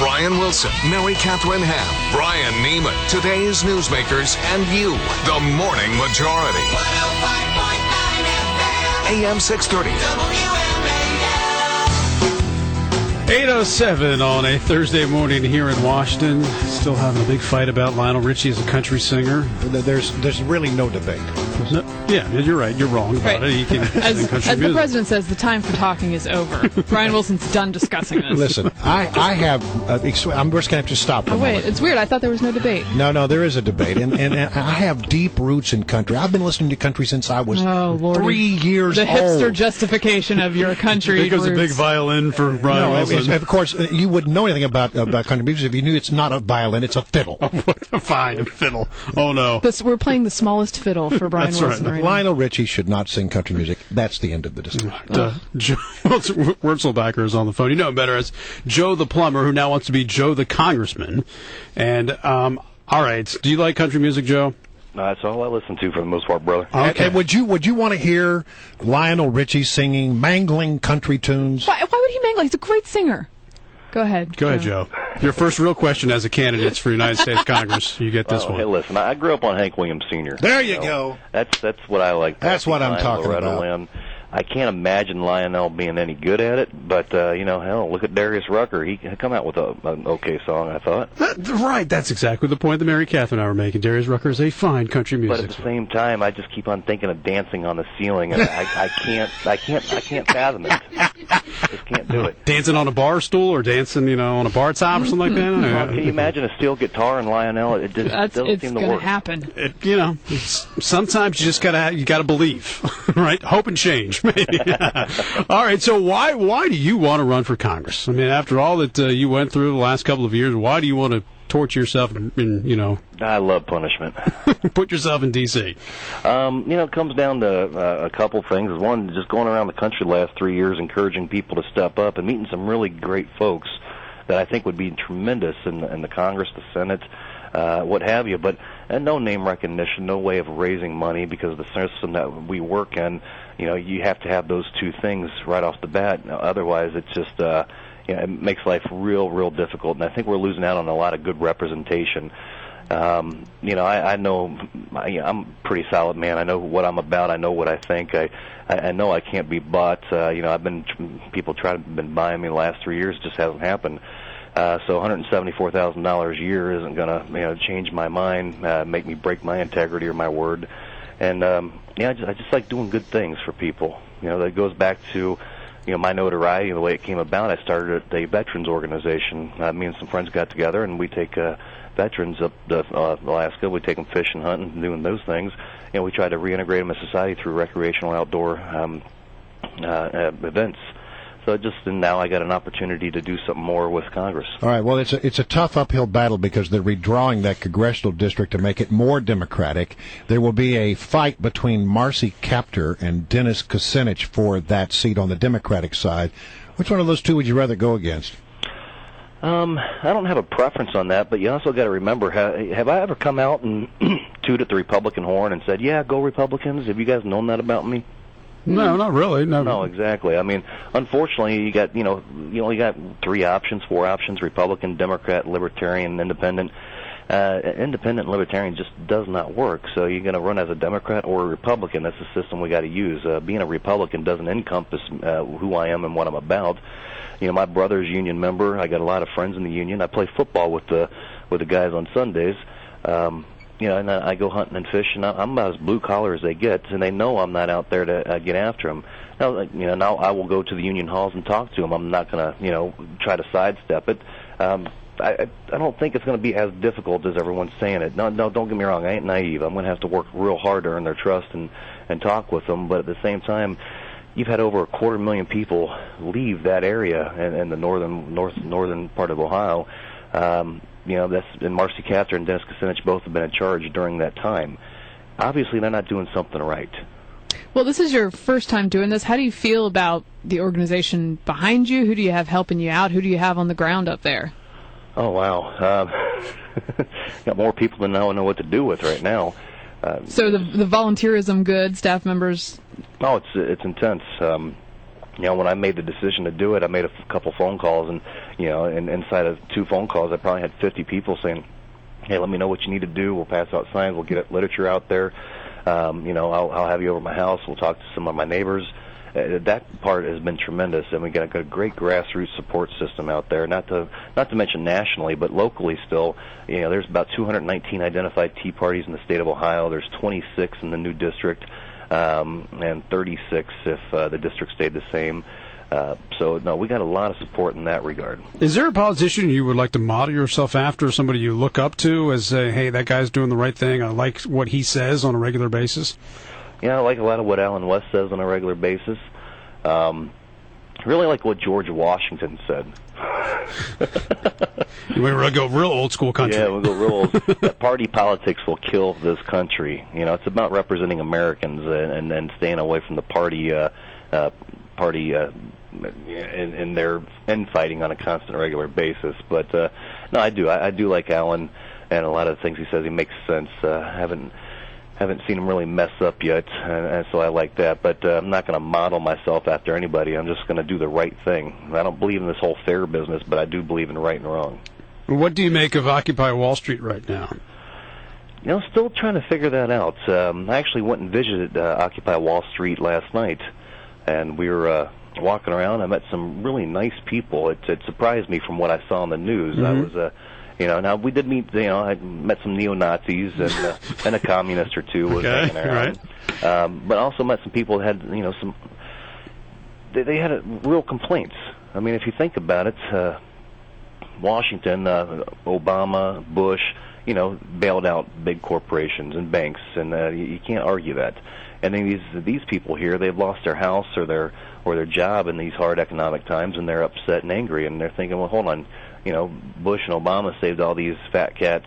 Brian Wilson, Mary Catherine Ham, Brian Neiman, today's newsmakers, and you, the Morning Majority. 105.9 FM. AM 630. WMAL. 8:07 on a Thursday morning here in Washington. Still having a big fight about Lionel Richie as a country singer. There's really no debate. No, yeah, you're right. You're wrong about it. He can sing country as music. the president says, the time for talking is over. Brian Wilson's done discussing this. Listen, I have. I'm just going to have to stop. Oh, wait, it's weird. I thought there was no debate. No, there is a debate, and I have deep roots in country. I've been listening to country since I was 3 years old. The hipster justification of your country It goes roots. a big violin for Brian Wilson. Of course, you wouldn't know anything about country music if you knew it's not a violin, it's a fiddle. Fine, a fiddle. Oh, no. We're playing the smallest fiddle for Brian That's Wilson right. Lionel Richie should not sing country music. That's the end of the discussion. Joe Wurzelbacher is on the phone. You know him better as Joe the Plumber, who now wants to be Joe the Congressman. And, all right, do you like country music, Joe? That's all I listen to for the most part, brother. Okay. And would you want to hear Lionel Richie singing mangling country tunes? Why would he mangle? He's a great singer. Go ahead. Go ahead, Joe. Your first real question as a candidate for United States Congress. You get this one. Hey, listen, I grew up on Hank Williams Sr. There you go. That's what I like. That's what I'm talking Loretta about. Lynn. I can't imagine Lionel being any good at it, but, hell, look at Darius Rucker. He come out with an okay song, I thought. Right, that's exactly the point that Mary Catherine and I were making. Darius Rucker is a fine country music. But at the same time, I just keep on thinking of dancing on the ceiling, and I can't fathom it. Just can't do it. Dancing on a bar stool or dancing, on a bar top or something like that? Can you imagine a steel guitar and Lionel? It just doesn't seem to work. Happen. Sometimes you just gotta believe, right? Hope and change. Maybe. All right, so why do you want to run for Congress? I mean, after all that you went through the last couple of years, why do you want to torture yourself and I love punishment. put yourself in D.C.? It comes down to a couple things. One, just going around the country the last 3 years, encouraging people to step up and meeting some really great folks that I think would be tremendous in the Congress, the Senate, what have you. But no name recognition, no way of raising money because of the system that we work in. You have to have those two things right off the bat. Otherwise, it's just it makes life real difficult. And I think we're losing out on a lot of good representation. I know I'm a pretty solid man. I know what I'm about. I know what I think. I know I can't be bought. People been buying me the last 3 years. It just hasn't happened. So $174,000 a year isn't going to change my mind, make me break my integrity or my word. And I just like doing good things for people. That goes back to my notoriety and the way it came about. I started a veterans organization. Me and some friends got together, and we take veterans up Alaska. We take them fishing, hunting, and doing those things. We try to reintegrate them in society through recreational outdoor events. So now I got an opportunity to do something more with Congress. All right. Well, it's a tough uphill battle because they're redrawing that congressional district to make it more Democratic. There will be a fight between Marcy Kaptur and Dennis Kucinich for that seat on the Democratic side. Which one of those two would you rather go against? I don't have a preference on that, but you also got to remember, have I ever come out and tooted the Republican horn and said, "Yeah, go Republicans"? Have you guys known that about me? No, not really. No, exactly. I mean, unfortunately, you only got 4 options: Republican, Democrat, Libertarian, Independent. Independent and Libertarian just does not work. So you're going to run as a Democrat or a Republican. That's the system we got to use. Being a Republican doesn't encompass who I am and what I'm about. My brother's union member. I got a lot of friends in the union. I play football with the guys on Sundays. And I go hunting and fishing. I'm about as blue collar as they get, and they know I'm not out there to get after them. Now I will go to the union halls and talk to them. I'm not going to, try to sidestep it. I don't think it's going to be as difficult as everyone's saying it. No, don't get me wrong. I ain't naive. I'm going to have to work real hard to earn their trust and talk with them. But at the same time, you've had over 250,000 people leave that area in the northern part of Ohio. And Marcy Kaptur and Dennis Kucinich both have been in charge during that time. Obviously, they're not doing something right. Well, this is your first time doing this. How do you feel about the organization behind you? Who do you have helping you out? Who do you have on the ground up there? Oh, wow. Got more people than I know what to do with right now. So the volunteerism good, staff members? Oh, it's intense. when I made the decision to do it, I made a couple phone calls, and and inside of 2 phone calls, I probably had 50 people saying, "Hey, let me know what you need to do. We'll pass out signs. We'll get literature out there. I'll have you over at my house. We'll talk to some of my neighbors." That part has been tremendous, and we got a great grassroots support system out there. Not to mention nationally, but locally still. There's about 219 identified Tea Parties in the state of Ohio. There's 26 in the new district, and 36 if the district stayed the same. So, no, we got a lot of support in that regard. Is there a politician you would like to model yourself after, somebody you look up to as, hey, that guy's doing the right thing, I like what he says on a regular basis? Yeah, I like a lot of what Alan West says on a regular basis. Really like what George Washington said. We go real old school country. Yeah, we'll go real old. Party politics will kill this country. It's about representing Americans and staying away from the party in their infighting on a constant, regular basis. But no, I do like Alan, and a lot of the things he says, he makes sense. Haven't seen him really mess up yet, and so I like that. But I'm not going to model myself after anybody. I'm just going to do the right thing. I don't believe in this whole fair business, but I do believe in right and wrong. What do you make of Occupy Wall Street right now? Still trying to figure that out. I actually went and visited Occupy Wall Street last night, and we were walking around. I met some really nice people. It surprised me from what I saw on the news. Mm-hmm. I was now we did meet, I met some neo-Nazis and a communist or two was hanging around. Right. But I also met some people that had, they had real complaints. I mean, if you think about it, Washington, Obama, Bush, bailed out big corporations and banks, and you can't argue that. And then these people here, they've lost their house or their job in these hard economic times, and they're upset and angry, and they're thinking, well, hold on. Bush and Obama saved all these fat cats,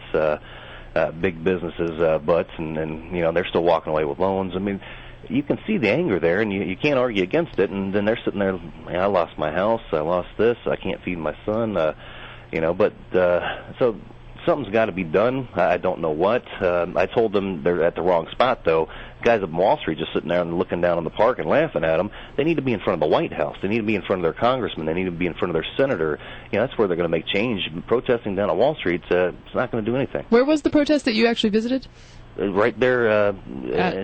big businesses' butts, and they're still walking away with loans. I mean, you can see the anger there, and you can't argue against it. And then they're sitting there, I lost my house, I lost this, I can't feed my son, But so something's got to be done. I don't know what. I told them they're at the wrong spot, though. Guys up on Wall Street just sitting there and looking down on the park and laughing at them. They need to be in front of the White House. They need to be in front of their congressman. They need to be in front of their senator. That's where they're going to make change. Protesting down on Wall Street, it's not going to do anything. Where was the protest that you actually visited? Right there.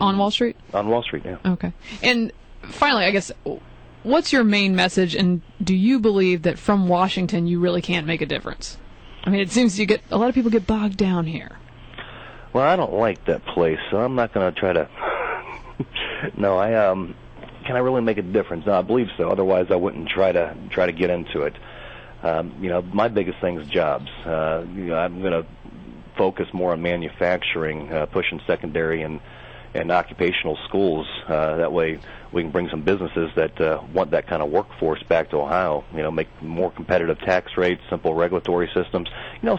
On Wall Street? On Wall Street, yeah. Okay. And finally, I guess, what's your main message, and do you believe that from Washington you really can't make a difference? I mean, it seems a lot of people get bogged down here. Well, I don't like that place, so I'm not going to try to. No, can I really make a difference? No, I believe so. Otherwise, I wouldn't try to get into it. My biggest thing is jobs. I'm going to focus more on manufacturing, pushing secondary and occupational schools. That way, we can bring some businesses that want that kind of workforce back to Ohio. Make more competitive tax rates, simple regulatory systems.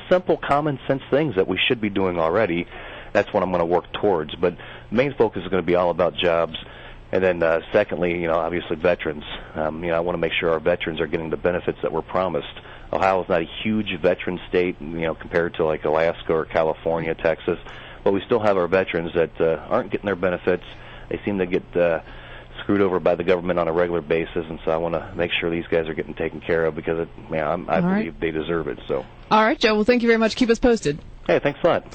Simple, common sense things that we should be doing already. That's what I'm going to work towards. But main focus is going to be all about jobs. And then secondly, obviously veterans. I want to make sure our veterans are getting the benefits that were promised. Ohio is not a huge veteran state, compared to like Alaska or California, Texas. But we still have our veterans that aren't getting their benefits. They seem to get screwed over by the government on a regular basis, and so I want to make sure these guys are getting taken care of because I believe they deserve it. So. All right, Joe. Well, thank you very much. Keep us posted. Hey, thanks a lot.